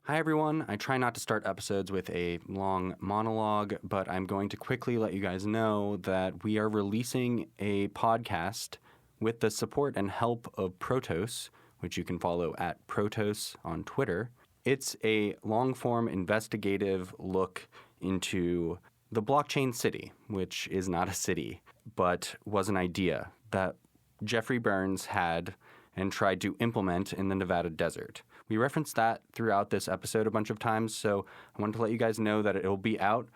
Hi, everyone. I try not to start episodes with a long monologue, but I'm going to quickly let you guys know that we are releasing a podcast with the support and help of Protos, which you can follow at Protos on Twitter. It's a long-form investigative look into the blockchain city, which is not a city, but was an idea that Jeffrey Burns had and tried to implement in the Nevada desert. We referenced that throughout this episode a bunch of times, so I wanted to let you guys know that it will be out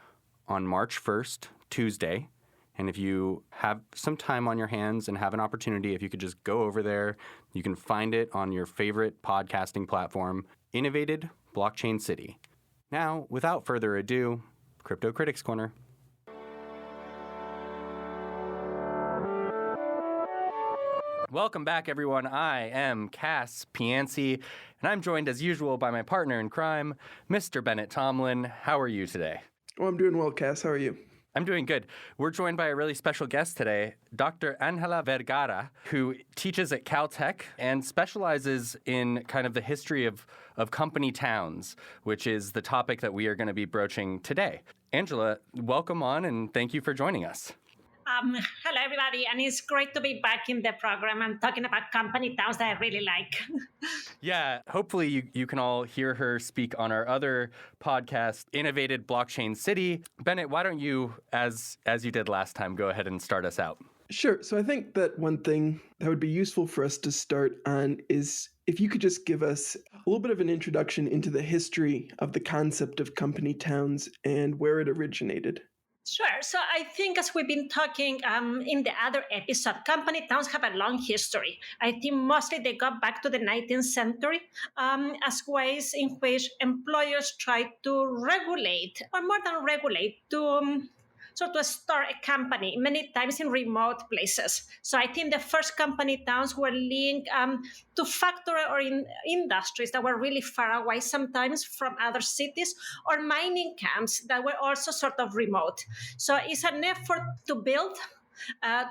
on March 1st, Tuesday. And if you have some time on your hands and have an opportunity, if you could just go over there, you can find it on your favorite podcasting platform, Innovated Blockchain City. Now, without further ado, Crypto Critics Corner. Welcome back, everyone. I am Cass Piancey, and I'm joined as usual by my partner in crime, Mr. Bennett Tomlin. How are you today? Oh, I'm doing well, Cass. How are you? I'm doing good. We're joined by a really special guest today, Dr. Ángela Vergara, who teaches at Caltech and specializes in kind of the history of company towns, which is the topic that we are going to be broaching today. Ángela, welcome on, and thank you for joining us. Hello, everybody, and it's great to be back in the program and talking about company towns that I really like. Yeah, hopefully you can all hear her speak on our other podcast, Innovated Blockchain City. Bennett, why don't you, as you did last time, go ahead and start us out? Sure. So I think that one thing that would be useful for us to start on is if you could just give us a little bit of an introduction into the history of the concept of company towns and where it originated. Sure. So I think as we've been talking in the other episode, company towns have a long history. I think mostly they go back to the 19th century as ways in which employers try to regulate, or more than regulate, to start a company, many times in remote places. So I think the first company towns were linked to factory or in industries that were really far away sometimes from other cities, or mining camps that were also sort of remote. So it's an effort to build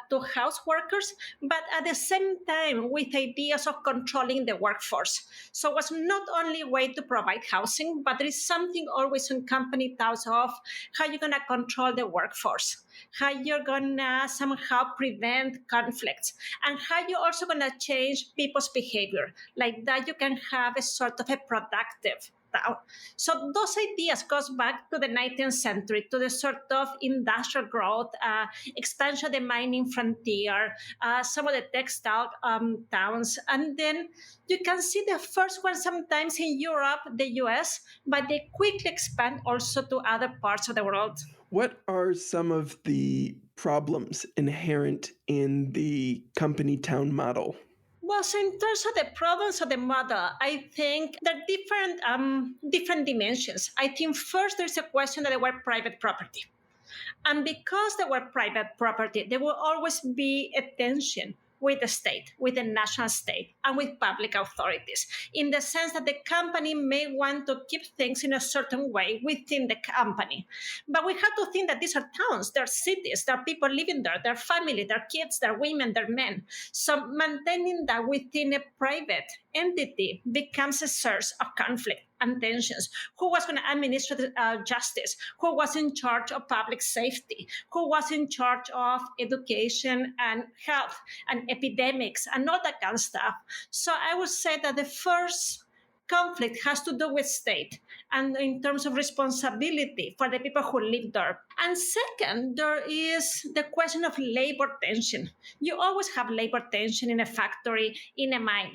to house workers, but at the same time with ideas of controlling the workforce. So it was not only a way to provide housing, but there is something always in company towns of how you're going to control the workforce, how you're going to somehow prevent conflicts, and how you're also going to change people's behavior. Like that you can have a sort of a productive town. So those ideas goes back to the 19th century, to the sort of industrial growth, expansion of the mining frontier, some of the textile towns. And then you can see the first one sometimes in Europe, the US, but they quickly expand also to other parts of the world. What are some of the problems inherent in the company town model? Well, so in terms of the problems of the model, I think there are different dimensions. I think first there's a question that they were private property. And because they were private property, there will always be a tension with the state, with the national state, and with public authorities, in the sense that the company may want to keep things in a certain way within the company. But we have to think that these are towns, they're cities, there are people living there, their family, their kids, their women, their men. So maintaining that within a private entity becomes a source of conflict and tensions. Who was going to administer the, justice? Who was in charge of public safety? Who was in charge of education and health and epidemics and all that kind of stuff? So I would say that the first conflict has to do with state and in terms of responsibility for the people who live there. And second, there is the question of labor tension. You always have labor tension in a factory, in a mine.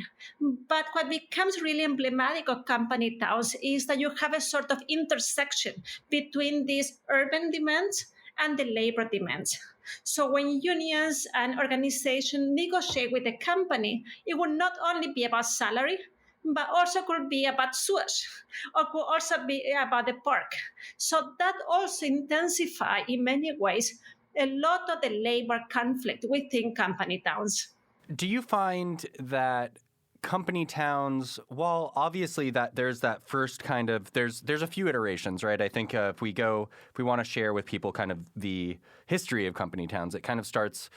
But what becomes really emblematic of company towns is that you have a sort of intersection between these urban demands and the labor demands. So when unions and organizations negotiate with the company, it will not only be about salary, but also could be about sewage, or could also be about the park. So that also intensifies, in many ways, a lot of the labor conflict within company towns. Do you find that company towns, while obviously that there's that first kind of, there's a few iterations, right? I think if we want to share with people kind of the history of company towns, it kind of starts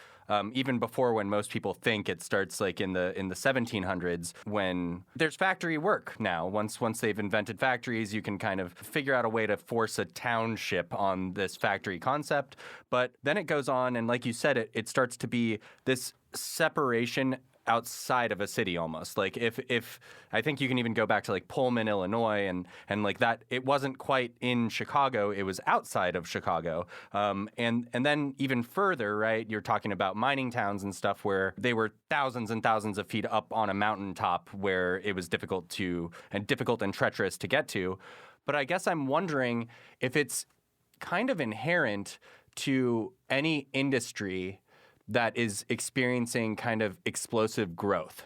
even before when most people think it starts like in the 1700s, when there's factory work now. Once they've invented factories, you can kind of figure out a way to force a township on this factory concept. But then it goes on, and like you said, it starts to be this separation outside of a city almost. Like if I think you can even go back to like Pullman, Illinois, and like that, it wasn't quite in Chicago, it was outside of Chicago. And then even further, right, you're talking about mining towns and stuff where they were thousands and thousands of feet up on a mountaintop where it was difficult and treacherous to get to. But I guess I'm wondering if it's kind of inherent to any industry that is experiencing kind of explosive growth.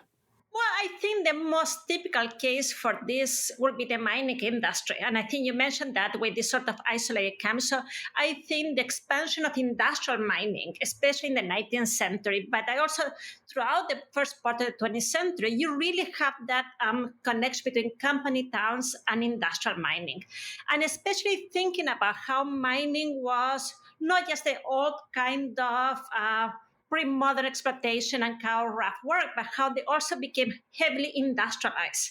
Well, I think the most typical case for this would be the mining industry. And I think you mentioned that with this sort of isolated camp. So I think the expansion of industrial mining, especially in the 19th century, but I also throughout the first part of the 20th century, you really have that connection between company towns and industrial mining. And especially thinking about how mining was not just the old kind of pre-modern exploitation and how rough work, but how they also became heavily industrialized.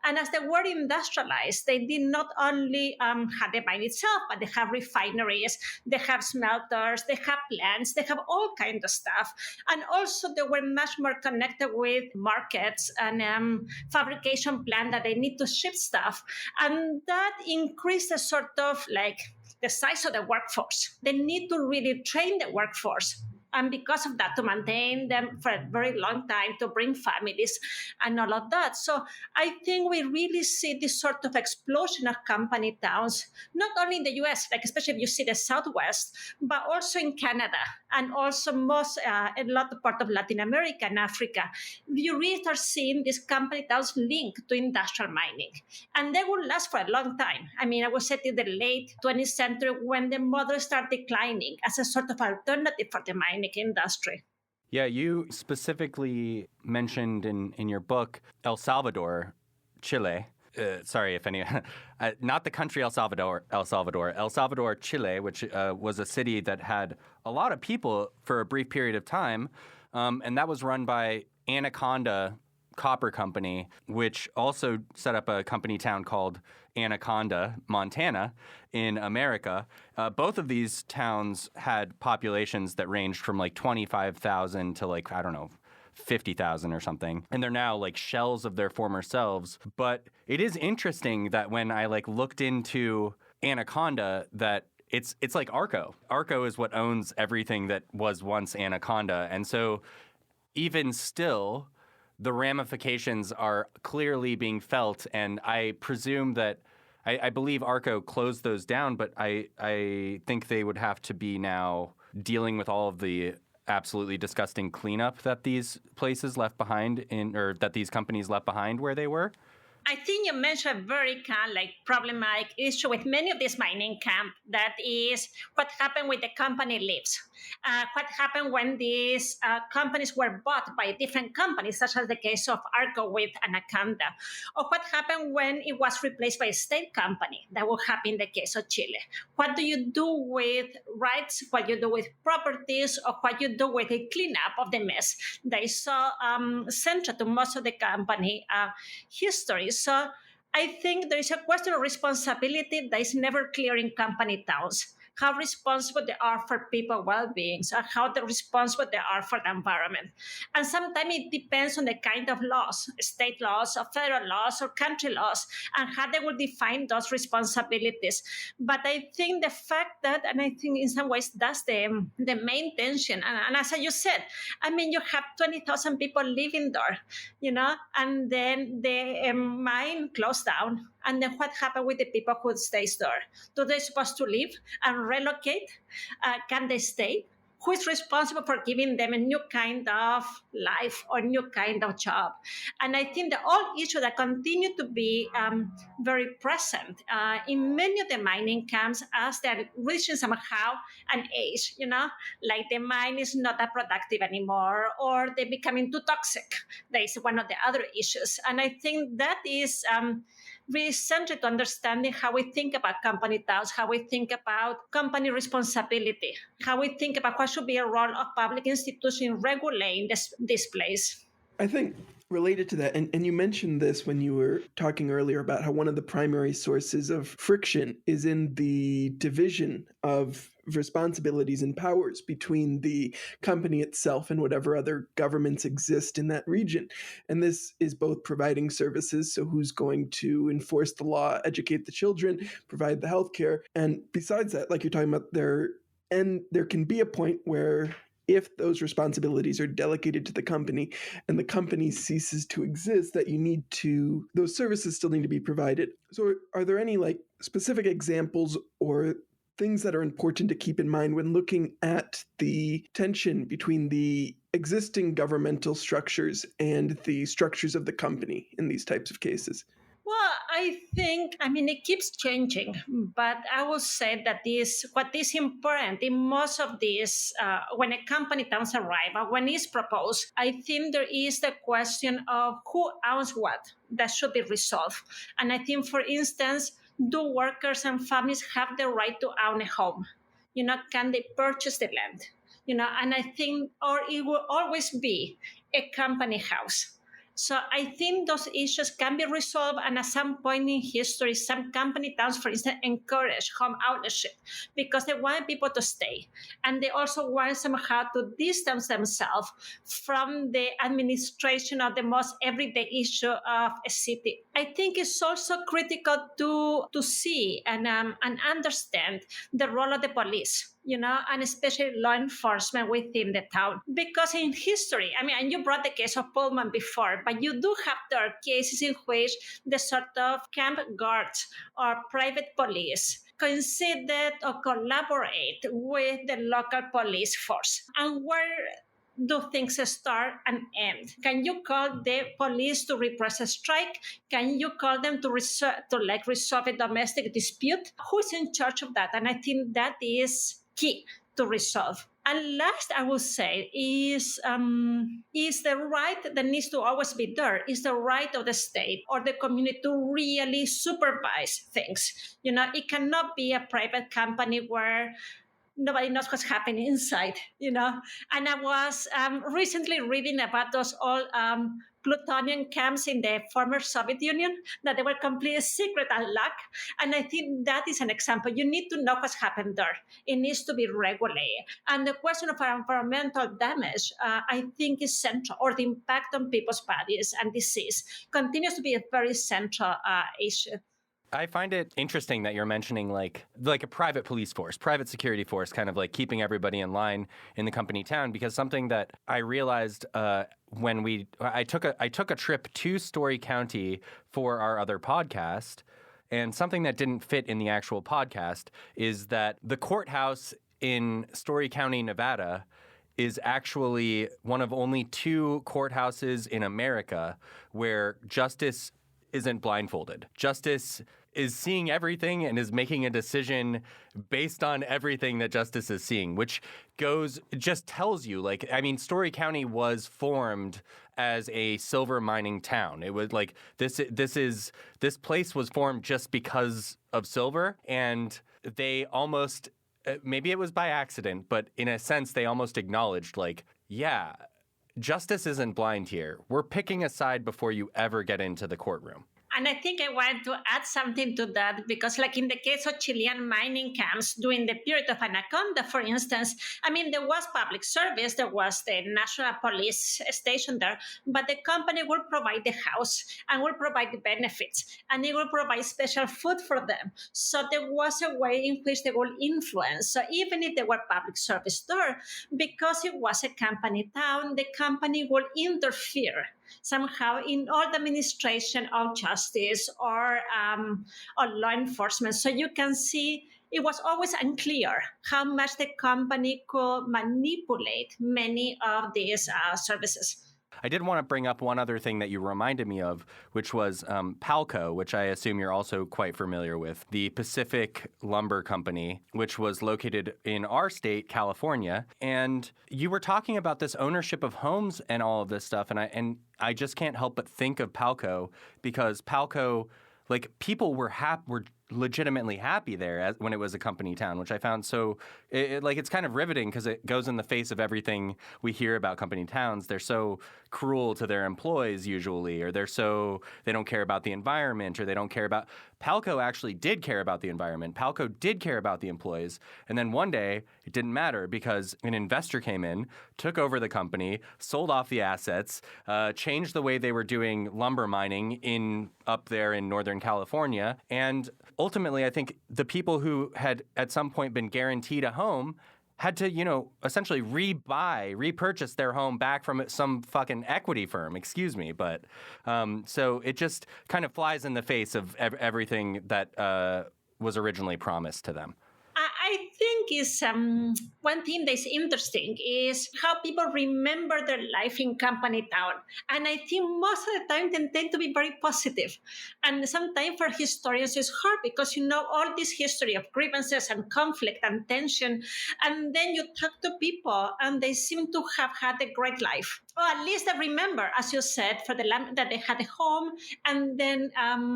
And as they were industrialized, they did not only have the mine itself, but they have refineries, they have smelters, they have plants, they have all kinds of stuff. And also they were much more connected with markets and fabrication plant that they need to ship stuff. And that increased the sort of like the size of the workforce. They need to really train the workforce. And because of that, to maintain them for a very long time, to bring families and all of that. So I think we really see this sort of explosion of company towns, not only in the US, like especially if you see the Southwest, but also in Canada and also a lot of part of Latin America and Africa. You really start seeing these company towns linked to industrial mining. And they will last for a long time. I mean, I would say in the late 20th century when the model started declining as a sort of alternative for the mining industry. Yeah, you specifically mentioned in your book El Salvador, Chile. Sorry if any, not the country El Salvador, Chile, which was a city that had a lot of people for a brief period of time. And that was run by Anaconda Copper Company, which also set up a company town called Anaconda, Montana, in America. Both of these towns had populations that ranged from like 25,000 to like, I don't know, 50,000 or something. And they're now like shells of their former selves. But it is interesting that when I like looked into Anaconda, that it's like Arco. Arco is what owns everything that was once Anaconda. And so even still, the ramifications are clearly being felt, and I presume that I believe Arco closed those down, but I think they would have to be now dealing with all of the absolutely disgusting cleanup that these places left behind or that these companies left behind where they were. I think you mentioned a very kind of like problematic issue with many of these mining camps. That is what happened when the company leaves. What happened when these companies were bought by different companies, such as the case of Arco with Anaconda. Or what happened when it was replaced by a state company. That will happen in the case of Chile. What do you do with rights? What you do with properties? Or what you do with the cleanup of the mess that is so central to most of the company history. So I think there is a question of responsibility that is never clear in company towns. How responsible they are for people's well-being, and how responsible they are for the environment. And sometimes it depends on the kind of laws, state laws or federal laws or country laws, and how they will define those responsibilities. But I think the fact that, and I think in some ways that's the main tension. And as you said, I mean, you have 20,000 people living there, and then the mine closed down. And then what happened with the people who stays there? Do they supposed to leave and relocate? Can they stay? Who is responsible for giving them a new kind of life or new kind of job? And I think the old issue that continue to be very present in many of the mining camps as they're reaching somehow an age, like the mine is not that productive anymore, or they're becoming too toxic. That is one of the other issues. And I think that is really centered to understanding how we think about company towns, how we think about company responsibility, how we think about what should be a role of public institutions in regulating this place. I think related to that, and you mentioned this when you were talking earlier about how one of the primary sources of friction is in the division of responsibilities and powers between the company itself and whatever other governments exist in that region. And this is both providing services, so who's going to enforce the law, educate the children, provide the healthcare. And besides that, like you're talking about, there can be a point where if those responsibilities are delegated to the company and the company ceases to exist, that those services still need to be provided. So are there any specific examples or things that are important to keep in mind when looking at the tension between the existing governmental structures and the structures of the company in these types of cases? Well, I think, it keeps changing, but I will say that what is important in most of these, when a company towns arrive, or when it's proposed, I think there is the question of who owns what that should be resolved. And I think, for instance, do workers and families have the right to own a home? Can they purchase the land? And I think, or it will always be a company house. So I think those issues can be resolved, and at some point in history, some company towns, for instance, encourage home ownership because they want people to stay. And they also want somehow to distance themselves from the administration of the most everyday issue of a city. I think it's also critical to see and understand the role of the police, and especially law enforcement within the town. Because in history, and you brought the case of Pullman before, but you do have there cases in which the sort of camp guards or private police coincided or collaborate with the local police force. And where do things start and end? Can you call the police to repress a strike? Can you call them to resolve a domestic dispute? Who's in charge of that? And I think that is key to resolve. And last, I would say, is the right that needs to always be there, is the right of the state or the community to really supervise things. It cannot be a private company where nobody knows what's happening inside, And I was recently reading about those old plutonium camps in the former Soviet Union, that they were completely secret and locked. And I think that is an example. You need to know what's happened there. It needs to be regulated. And the question of environmental damage, I think, is central, or the impact on people's bodies and disease continues to be a very central issue. I find it interesting that you're mentioning like a private police force, private security force, kind of like keeping everybody in line in the company town, because something that I realized when I took a trip to Story County for our other podcast, and something that didn't fit in the actual podcast is that the courthouse in Story County, Nevada, is actually one of only 2 courthouses in America where justice isn't blindfolded. Justice is seeing everything and is making a decision based on everything that justice is seeing, which just tells you, Story County was formed as a silver mining town. It was like this place was formed just because of silver, and they almost, maybe it was by accident, but in a sense they almost acknowledged justice isn't blind here. We're picking a side before you ever get into the courtroom. And I think I want to add something to that, because like in the case of Chilean mining camps during the period of Anaconda, for instance, there was public service, there was the national police station there, but the company will provide the house and will provide the benefits, and it will provide special food for them. So there was a way in which they will influence. So even if there were public service there, because it was a company town, the company will interfere somehow in all the administration of justice or law enforcement. So you can see it was always unclear how much the company could manipulate many of these services. I did want to bring up one other thing that you reminded me of, which was Palco, which I assume you're also quite familiar with, the Pacific Lumber Company, which was located in our state, California. And you were talking about this ownership of homes and all of this stuff, and I just can't help but think of Palco, because Palco like people were legitimately happy there when it was a company town, which I found so it's kind of riveting because it goes in the face of everything we hear about company towns. They're so cruel to their employees usually, or they don't care about the environment, or they don't care about. Palco actually did care about the environment. Palco did care about the employees. And then one day it didn't matter because an investor came in, took over the company, sold off the assets, changed the way they were doing lumber mining up there in Northern California. And ultimately, I think the people who had at some point been guaranteed a home had to, essentially repurchase their home back from some fucking equity firm, excuse me. But so it just kind of flies in the face of everything that was originally promised to them. I think is one thing that's interesting is how people remember their life in company town. And I think most of the time they tend to be very positive. And sometimes for historians it's hard because all this history of grievances and conflict and tension. And then you talk to people and they seem to have had a great life. Or at least they remember, as you said, that they had a home and then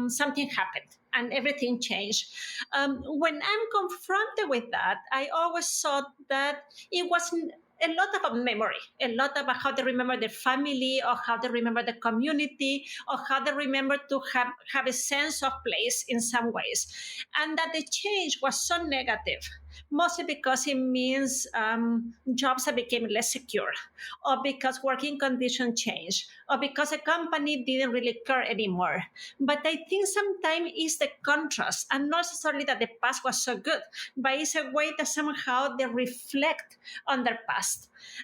something happened. And everything changed. When I'm confronted with that, I always thought that it wasn't a lot about memory, a lot about how they remember their family or how they remember the community or how they remember to have a sense of place in some ways. And that the change was so negative, mostly because it means jobs that became less secure, or because working conditions changed, or because a company didn't really care anymore. But I think sometimes it's the contrast, and not necessarily that the past was so good, but it's a way that somehow they reflect on their past.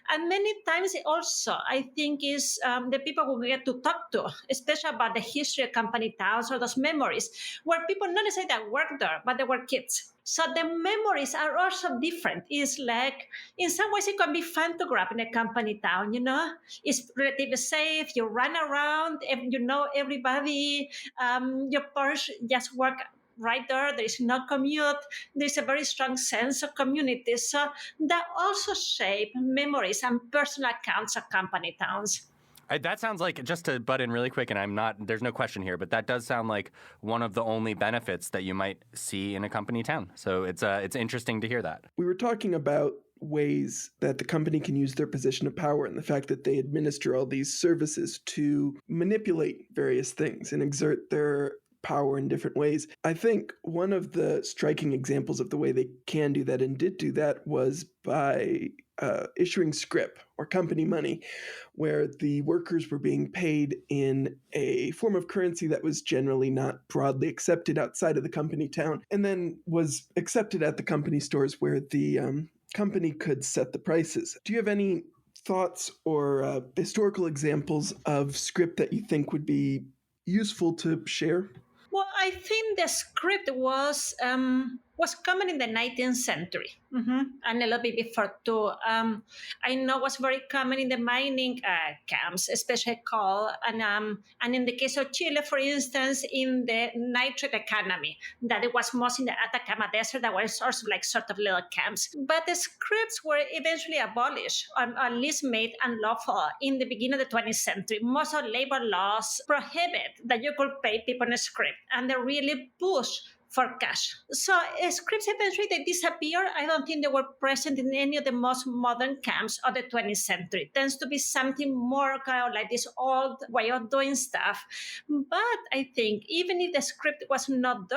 And many times also, I think, is the people who get to talk to, especially about the history of company towns or those memories, where people not necessarily that worked there, but they were kids. So the memories are also different. It's like, in some ways, it can be fun to grow up in a company town, It's relatively safe. You run around, you know everybody. Your parents just work right there. There is no commute. There's a very strong sense of community. So that also shape memories and personal accounts of company towns. That sounds like, just to butt in really quick, and there's no question here, but that does sound like one of the only benefits that you might see in a company town. So it's interesting to hear that. We were talking about ways that the company can use their position of power and the fact that they administer all these services to manipulate various things and exert their power in different ways. I think one of the striking examples of the way they can do that and did do that was by issuing Scrip, or company money, where the workers were being paid in a form of currency that was generally not broadly accepted outside of the company town, and then was accepted at the company stores where the company could set the prices. Do you have any thoughts or historical examples of Scrip that you think would be useful to share? Well, I think the Scrip was common in the 19th century, and a little bit before too. I know it was very common in the mining camps, especially coal, and in the case of Chile, for instance, in the nitrate economy, that it was most in the Atacama Desert, that were sort of little camps. But the Scripts were eventually abolished, or at least made unlawful in the beginning of the 20th century. Most of labor laws prohibit that you could pay people in a Scrip, and they really pushed for cash. So Scripts eventually they disappear. I don't think they were present in any of the most modern camps of the 20th century. It tends to be something more kind of like this old way of doing stuff. But I think even if the Scrip was not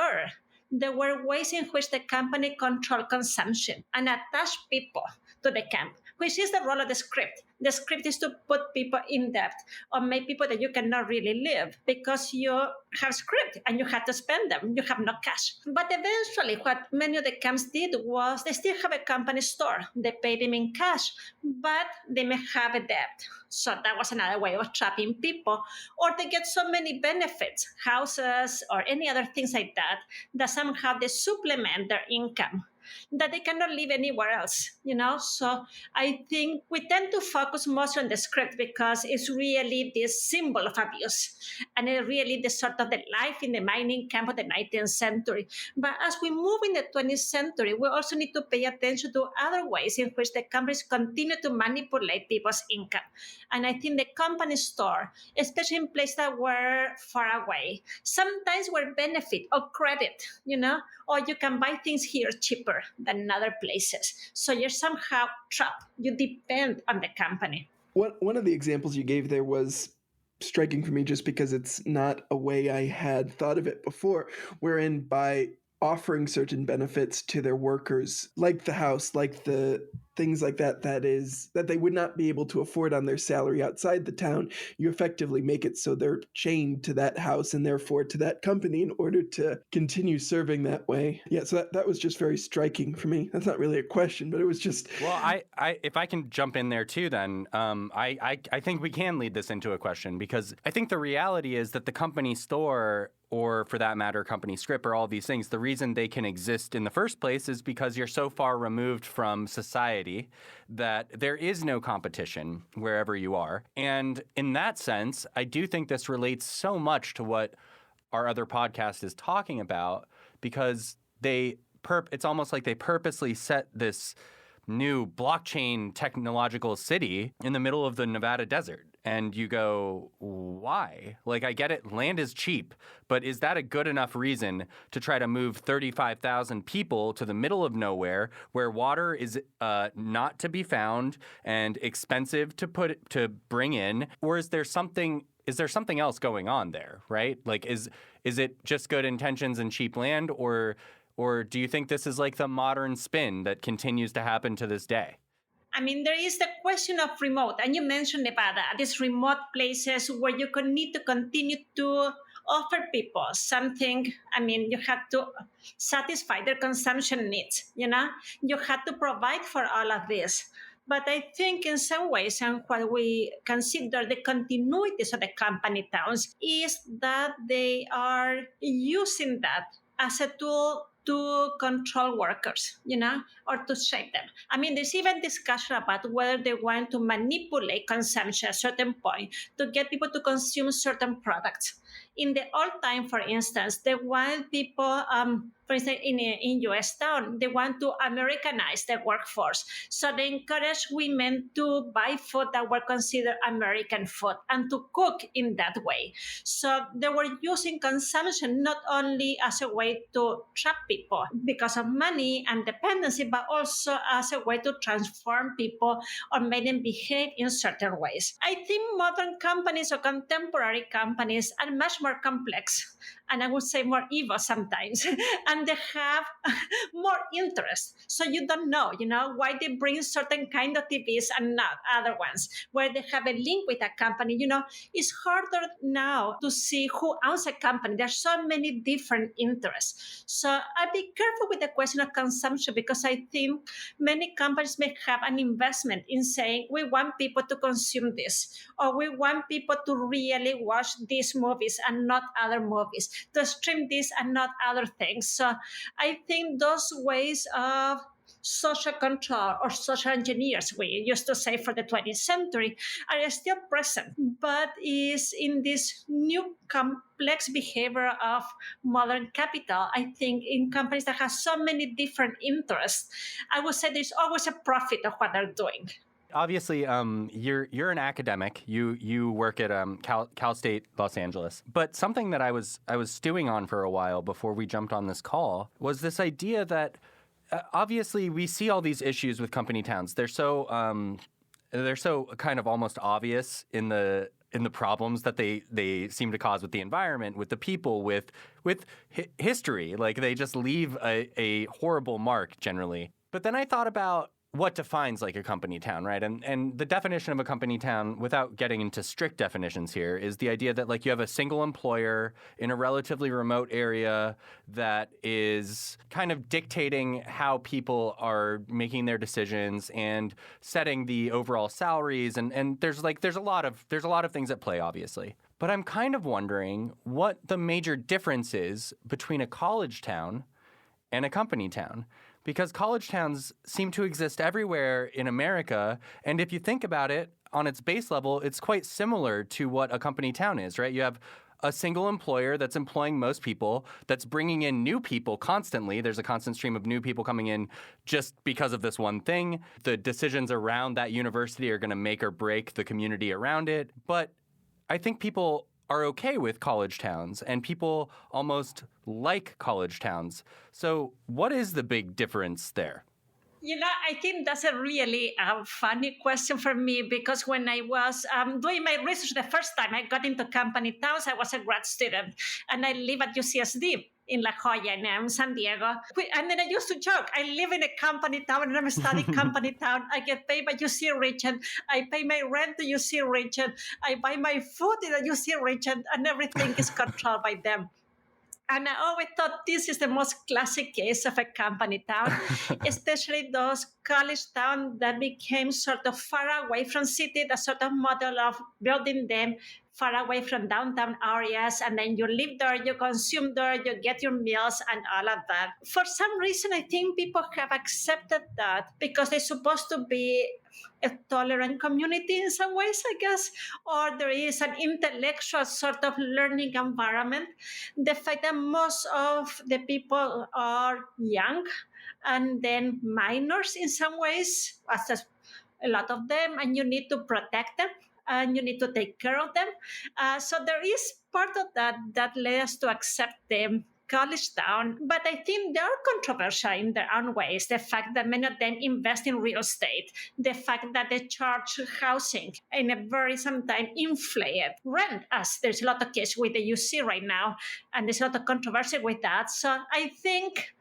there were ways in which the company controlled consumption and attached people to the camp, which is the role of the Scrip. The Scrip is to put people in debt or make people that you cannot really live because you have Scrip and you have to spend them. You have no cash. But eventually, what many of the camps did was they still have a company store. They pay them in cash, but they may have a debt. So that was another way of trapping people. Or they get so many benefits, houses or any other things like that, that somehow they supplement their income. that they cannot live anywhere else, So I think we tend to focus most on the script because it's really this symbol of abuse and it's really the sort of the life in the mining camp of the 19th century. But as we move in the 20th century, we also need to pay attention to other ways in which the companies continue to manipulate people's income. And I think the company store, especially in places that were far away, sometimes were benefit or credit, or you can buy things here cheaper than in other places. So you're somehow trapped. You depend on the company. One of the examples you gave there was striking for me just because it's not a way I had thought of it before, wherein by offering certain benefits to their workers, like the house, like the things like that that they would not be able to afford on their salary outside the town, you effectively make it so they're chained to that house and therefore to that company in order to continue serving that way. Yeah, so that was just very striking for me. That's not really a question, but it was just... Well, I if I can jump in there too, then I think we can lead this into a question, because I think the reality is that the company store, or for that matter, company Scrip, or all these things, the reason they can exist in the first place is because you're so far removed from society that there is no competition wherever you are. And in that sense, I do think this relates so much to what our other podcast is talking about, because it's almost like they purposely set this new blockchain technological city in the middle of the Nevada desert. And you go, why? Like, I get it, land is cheap, but is that a good enough reason to try to move 35,000 people to the middle of nowhere where water is not to be found and expensive to bring in? Or is there something else going on there, right? Like, is it just good intentions and cheap land, or do you think this is like the modern spin that continues to happen to this day? I mean, there is the question of remote, and you mentioned Nevada, these remote places where you need to continue to offer people something. I mean, you have to satisfy their consumption needs, You have to provide for all of this. But I think in some ways, and what we consider the continuities of the company towns, is that they are using that as a tool to control workers, or to shape them. I mean, there's even discussion about whether they want to manipulate consumption at a certain point to get people to consume certain products. In the old time, for instance, they want people, for instance, in U.S. town, they want to Americanize the workforce. So they encourage women to buy food that were considered American food and to cook in that way. So they were using consumption not only as a way to trap people because of money and dependency, but also as a way to transform people or make them behave in certain ways. I think modern companies or contemporary companies are much more complex, and I would say more evil sometimes, and they have more interest. So you don't know, why they bring certain kind of TVs and not other ones, where they have a link with a company. It's harder now to see who owns a company. There's so many different interests. So I'd be careful with the question of consumption, because I think many companies may have an investment in saying, we want people to consume this, or we want people to really watch these movies and not other movies, to stream this and not other things. So I think those ways of social control or social engineers, we used to say for the 20th century, are still present, but is in this new complex behavior of modern capital. I think in companies that have so many different interests, I would say there's always a profit of what they're doing. Obviously, you're an academic. You work at Cal State Los Angeles. But something that I was stewing on for a while before we jumped on this call was this idea that obviously we see all these issues with company towns. They're so kind of almost obvious in the problems that they seem to cause with the environment, with the people, with history. Like, they just leave a horrible mark generally. But then I thought about what defines like a company town, right? And the definition of a company town, without getting into strict definitions here, is the idea that like you have a single employer in a relatively remote area that is kind of dictating how people are making their decisions and setting the overall salaries, and there's a lot of things at play, obviously. But I'm kind of wondering what the major difference is between a college town and a company town. because college towns seem to exist everywhere in America. And if you think about it, on its base level, it's quite similar to what a company town is, right? You have a single employer that's employing most people, that's bringing in new people constantly. There's a constant stream of new people coming in just because of this one thing. The decisions around that university are going to make or break the community around it. But I think people are okay with college towns, and people almost like college towns. So what is the big difference there? I think that's a really funny question for me, because when I was doing my research the first time I got into company towns, I was a grad student and I live at UCSD in La Jolla in San Diego. And then I used to joke, I live in a company town and I'm studying company town. I get paid by UC Region. I pay my rent to UC Region. I buy my food in the UC Region, and everything is controlled by them. And I always thought this is the most classic case of a company town, especially those college towns that became sort of far away from city, the sort of model of building them far away from downtown areas. And then you live there, you consume there, you get your meals and all of that. For some reason, I think people have accepted that because they're supposed to be a tolerant community in some ways, I guess, or there is an intellectual sort of learning environment. The fact that most of the people are young and then minors in some ways, as a lot of them, and you need to protect them and you need to take care of them. So there is part of that led us to accept them college town, but I think they are controversial in their own ways. The fact that many of them invest in real estate, the fact that they charge housing in a very sometimes inflated rent, as there's a lot of cases with the UC right now, and there's a lot of controversy with that. So I think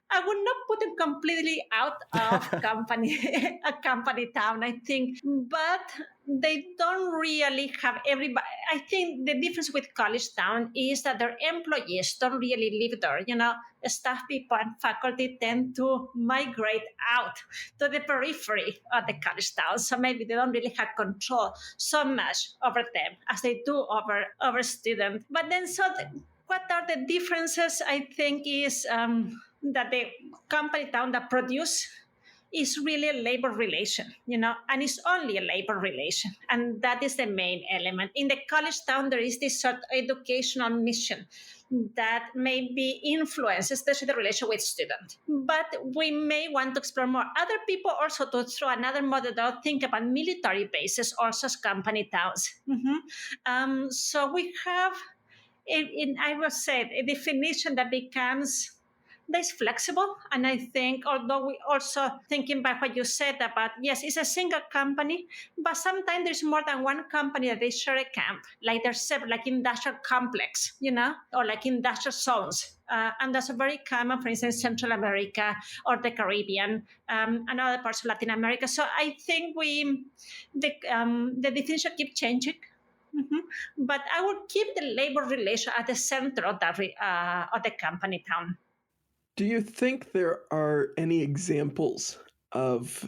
I would not put them completely out of a company town, I think, but they don't really have everybody. I think the difference with college town is that their employees don't really live there. Staff people and faculty tend to migrate out to the periphery of the college town. So maybe they don't really have control so much over them as they do over students. But then, what are the differences? I think is that the company town that produce is really a labor relation, and it's only a labor relation. And that is the main element. In the college town, there is this sort of educational mission that may be influenced, especially the relation with students. But we may want to explore more. Other people also to throw another model that think about military bases also as company towns. So we have, I would say, a definition that becomes that's flexible. And I think, although we also thinking back what you said about, yes, it's a single company, but sometimes there's more than one company that they share a camp, like there's several, like industrial complex, or like industrial zones. And that's very common, for instance, Central America or the Caribbean and other parts of Latin America. So I think the definition keep changing. But I would keep the labor relation at the center of the company town. Do you think there are any examples of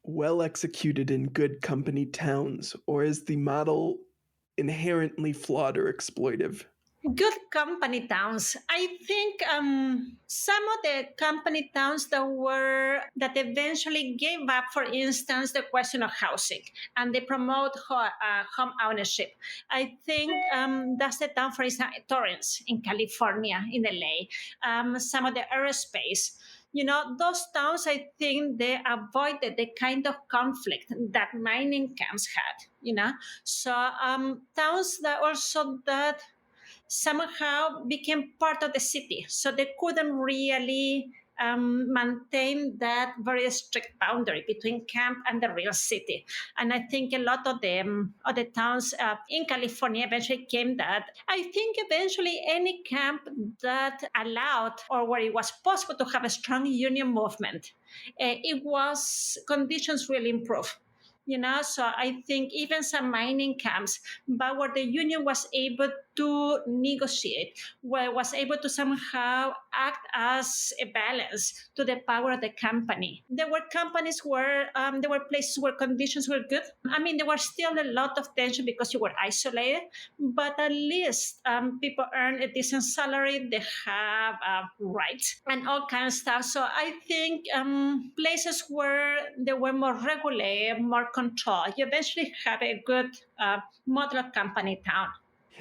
well-executed and good company towns, or is the model inherently flawed or exploitive? Good company towns. I think some of the company towns that eventually gave up, for instance, the question of housing, and they promote home ownership. I think that's the town, for instance, Torrance in California, in LA. Some of the aerospace. Those towns, I think they avoided the kind of conflict that mining camps had. So towns that somehow became part of the city. So they couldn't really maintain that very strict boundary between camp and the real city. And I think a lot of the towns in California eventually came that. I think eventually any camp that allowed or where it was possible to have a strong union movement, conditions really improved. So I think even some mining camps, but where the union was able to negotiate, where it was able to somehow act as a balance to the power of the company. There were companies where there were places where conditions were good. I mean, there was still a lot of tension because you were isolated, but at least people earn a decent salary, they have rights and all kinds of stuff. So I think places where they were more regulated, more control, you eventually have a good model company town.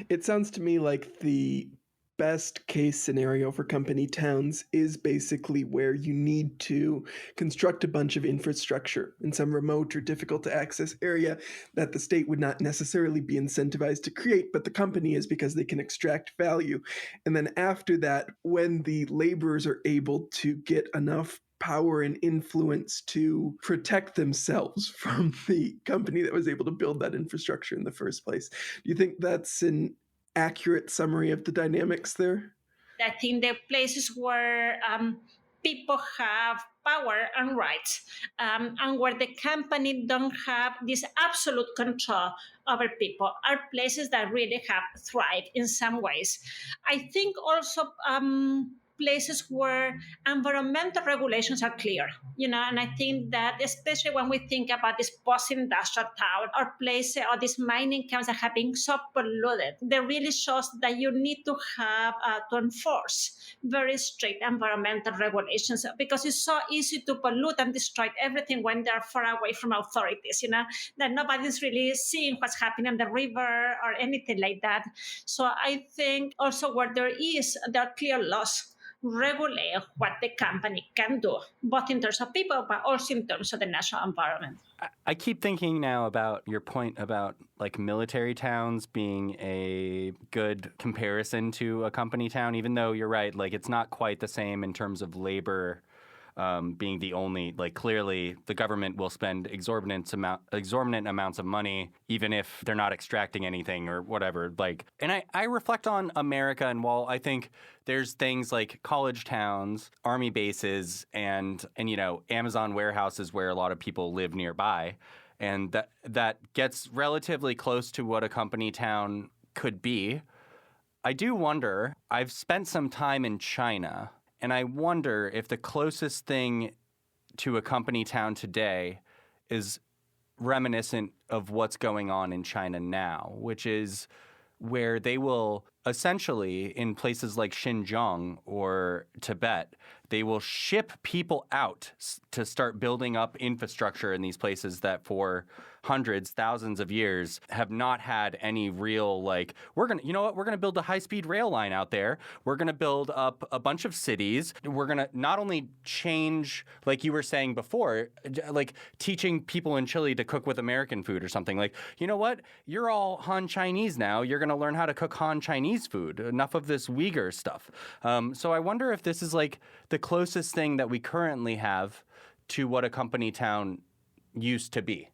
It sounds to me like the best case scenario for company towns is basically where you need to construct a bunch of infrastructure in some remote or difficult to access area that the state would not necessarily be incentivized to create, but the company is because they can extract value. And then after that, when the laborers are able to get enough power and influence to protect themselves from the company that was able to build that infrastructure in the first place. Do you think that's an accurate summary of the dynamics there? I think the places where people have power and rights, and where the company don't have this absolute control over people, are places that really have thrived in some ways. I think also places where environmental regulations are clear, and I think that especially when we think about this post-industrial town or place or these mining camps that have been so polluted, that really shows that you need to have to enforce very strict environmental regulations, because it's so easy to pollute and destroy everything when they're far away from authorities, that nobody's really seeing what's happening in the river or anything like that. So I think also where there are clear laws regulate what the company can do, both in terms of people, but also in terms of the natural environment. I keep thinking now about your point about like military towns being a good comparison to a company town, even though you're right, like it's not quite the same in terms of labor being the only, like clearly the government will spend exorbitant amounts of money, even if they're not extracting anything or whatever. Like, and I reflect on America, and while I think there's things like college towns, army bases, and Amazon warehouses where a lot of people live nearby, and that gets relatively close to what a company town could be. I do wonder, I've spent some time in China, and I wonder if the closest thing to a company town today is reminiscent of what's going on in China now, which is where they will essentially, in places like Xinjiang or Tibet, they will ship people out to start building up infrastructure in these places that for hundreds, thousands of years have not had any real, like, we're going to build a high-speed rail line out there. We're going to build up a bunch of cities. We're going to not only change, like you were saying before, like teaching people in Chile to cook with American food or something. Like, you know what? You're all Han Chinese now. You're going to learn how to cook Han Chinese food. Enough of this Uyghur stuff. So I wonder if this is like the closest thing that we currently have to what a company town used to be.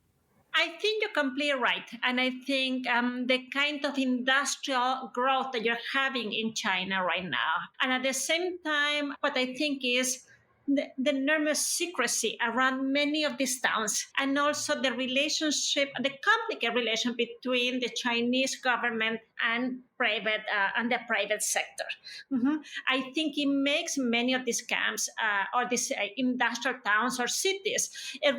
I think you're completely right. And I think the kind of industrial growth that you're having in China right now, and at the same time, what I think is the enormous secrecy around many of these towns, and also the complicated relation between the Chinese government and the private sector. I think it makes many of these camps or these industrial towns or cities a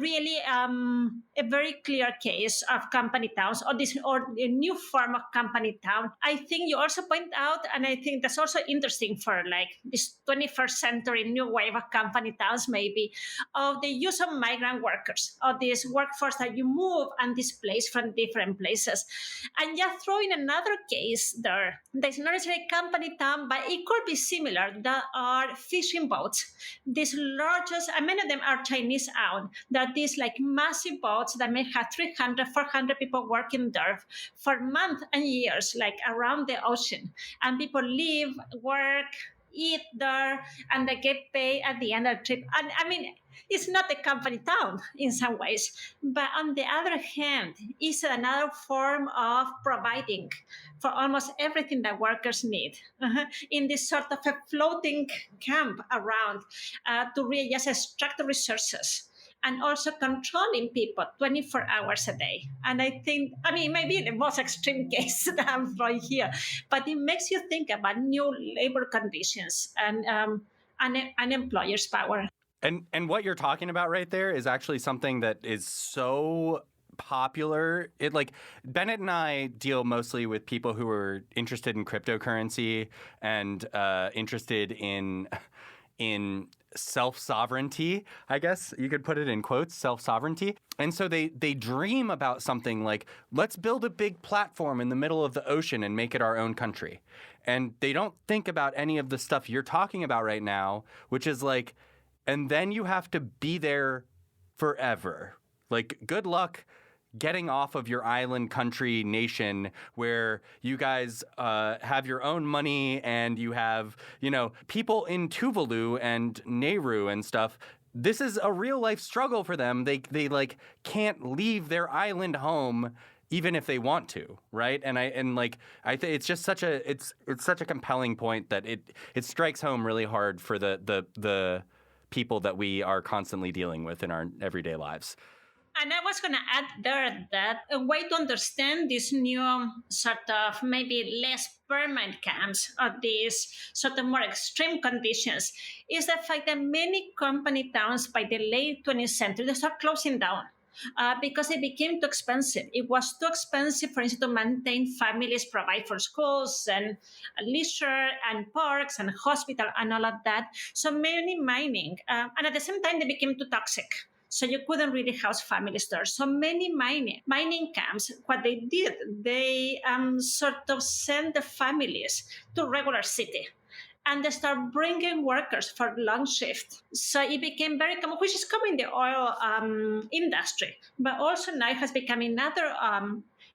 very clear case of company towns, or a new form of company town. I think you also point out, and I think that's also interesting for like this 21st century new wave of company towns, maybe, of the use of migrant workers, of this workforce that you move and displace from different places. And just throw in another case there. There's not necessarily a company town, but it could be similar. There are fishing boats. These largest, and many of them are Chinese owned. There are these like massive boats that may have 300, 400 people working there for months and years, like around the ocean. And people live, work, eat there, and they get paid at the end of the trip. And I mean, it's not a company town in some ways, but on the other hand, it's another form of providing for almost everything that workers need in this sort of a floating camp around to really just extract the resources and also controlling people 24 hours a day. And I think, I mean, maybe the most extreme case that I'm right here, but it makes you think about new labor conditions and employers' power. And what you're talking about right there is actually something that is so popular. It like Bennett and I deal mostly with people who are interested in cryptocurrency and interested in self-sovereignty, I guess you could put it in quotes, self-sovereignty. And so they dream about something like, let's build a big platform in the middle of the ocean and make it our own country. And they don't think about any of the stuff you're talking about right now, which is like, and then you have to be there forever. Like, good luck getting off of your island country nation where you guys have your own money and you have, you know, people in Tuvalu and Nauru and stuff. This is a real life struggle for them. They like can't leave their island home even if they want to, right? And I think it's just such a compelling point that it strikes home really hard for the people that we are constantly dealing with in our everyday lives. And I was going to add there that a way to understand these new sort of maybe less permanent camps or these sort of more extreme conditions is the fact that many company towns by the late 20th century, they start closing down. Because it became too expensive. It was too expensive, for instance, to maintain families, provide for schools and leisure and parks and hospital and all of that. So many mining, and at the same time, they became too toxic. So you couldn't really house families there. So many mining camps, what they did, they sort of sent the families to regular city. And they start bringing workers for long shift. So it became very common, which is common in the oil industry, but also now it has become another,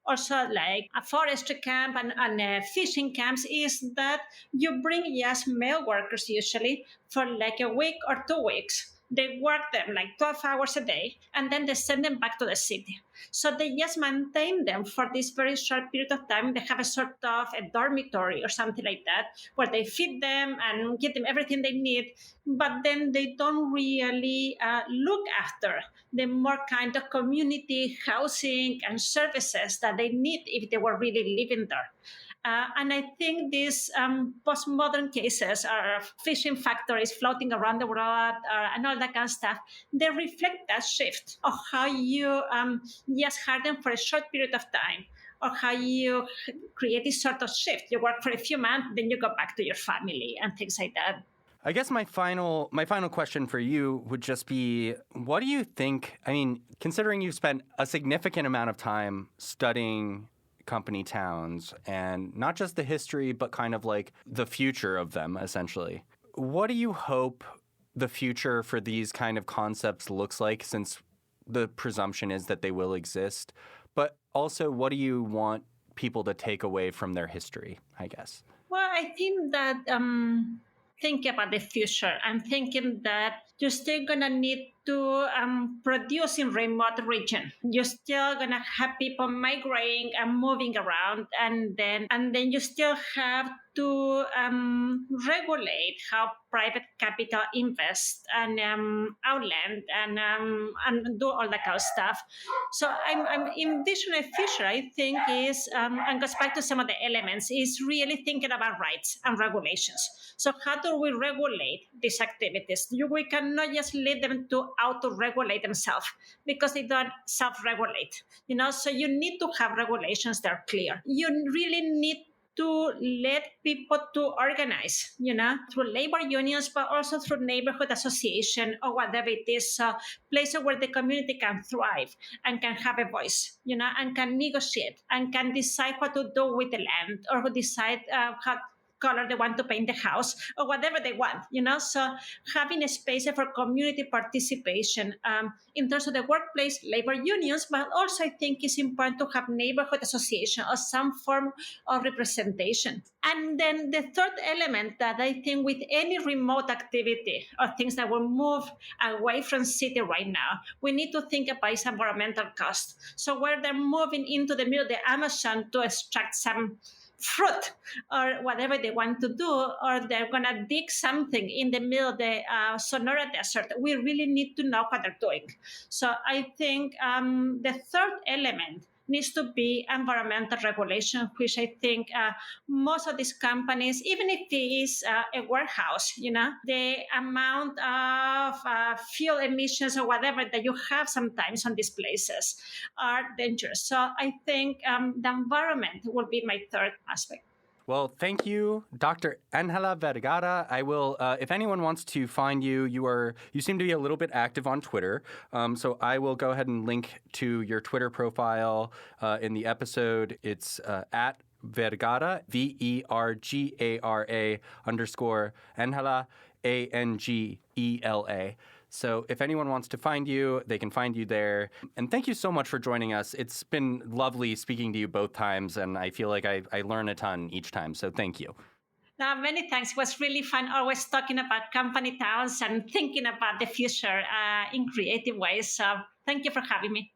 also like a forestry camp and fishing camps, is that you bring just male workers usually for like a week or 2 weeks. They work them like 12 hours a day, and then they send them back to the city. So they just maintain them for this very short period of time. They have a sort of a dormitory or something like that, where they feed them and give them everything they need, but then they don't really look after the more kind of community housing and services that they need if they were really living there. And I think these postmodern cases are fishing factories floating around the world and all that kind of stuff. They reflect that shift of how you just hire them for a short period of time, or how you create this sort of shift. You work for a few months, then you go back to your family and things like that. I guess my final question for you would just be, what do you think, I mean, considering you've spent a significant amount of time studying company towns and not just the history, but kind of like the future of them, essentially. What do you hope the future for these kind of concepts looks like, since the presumption is that they will exist? But also, what do you want people to take away from their history, I guess? Well, I think that thinking about the future, I'm thinking that you're still going to need to produce in remote region. You're still going to have people migrating and moving around, and then you still have to regulate how private capital invests and outland and do all that kind of stuff. So I'm envisioning a future, I think, is and goes back to some of the elements, is really thinking about rights and regulations. So how do we regulate these activities? We cannot just let them to auto-regulate themselves because they don't self-regulate. So you need to have regulations that are clear. You really need to let people to organize, through labor unions, but also through neighborhood association or whatever it is, places where the community can thrive and can have a voice, and can negotiate and can decide what to do with the land, or decide how color they want to paint the house, or whatever they want, So having a space for community participation in terms of the workplace, labor unions, but also I think it's important to have neighborhood association or some form of representation. And then the third element that I think with any remote activity or things that will move away from city right now, we need to think about its environmental cost. So where they're moving into the middle of the Amazon to extract some fruit or whatever they want to do, or they're going to dig something in the middle of the Sonora Desert. We really need to know what they're doing. So I think the third element needs to be environmental regulation, which I think most of these companies, even if it is a warehouse, the amount of fuel emissions or whatever that you have sometimes on these places are dangerous. So I think the environment will be my third aspect. Well, thank you, Dr. Ángela Vergara. I will, if anyone wants to find you, you seem to be a little bit active on Twitter. So I will go ahead and link to your Twitter profile in the episode. It's at Vergara, VERGARA _ Ángela, ANGELA. So if anyone wants to find you, they can find you there. And thank you so much for joining us. It's been lovely speaking to you both times, and I feel like I learn a ton each time. So thank you. Many thanks. It was really fun always talking about company towns and thinking about the future in creative ways. So thank you for having me.